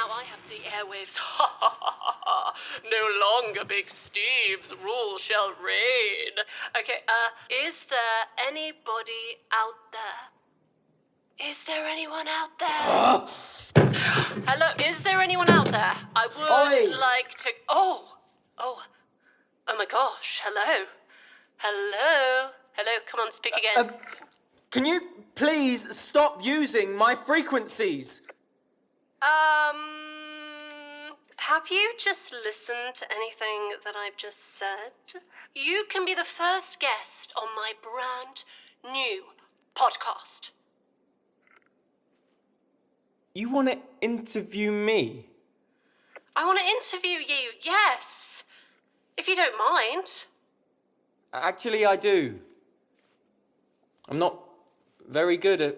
now I have the airwaves. Ha ha ha ha ha. No longer Big Steve's rule shall reign. Okay, is there anybody out there? Is there anyone out there? Hello, is there anyone out there? I would like to... Oh, my gosh, hello. Hello, come on, speak again. Can you please stop using my frequencies? Have you just listened to anything that I've just said? You can be the first guest on my brand new podcast. You want to interview me? I want to interview you, yes. If you don't mind. Actually, I do. I'm not very good at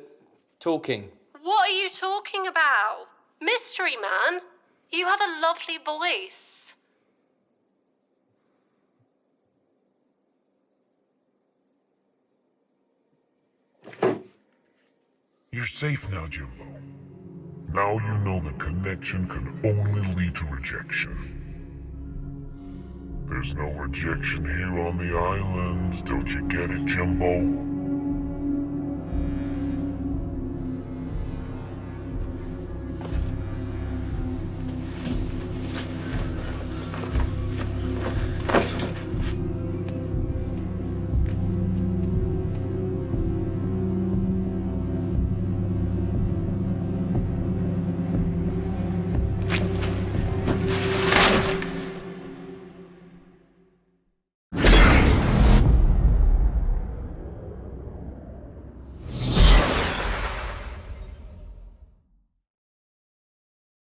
talking. What are you talking about? Mystery man, you have a lovely voice. You're safe now, Jimbo. Now you know the connection can only lead to rejection. There's no rejection here on the island, don't you get it, Jimbo?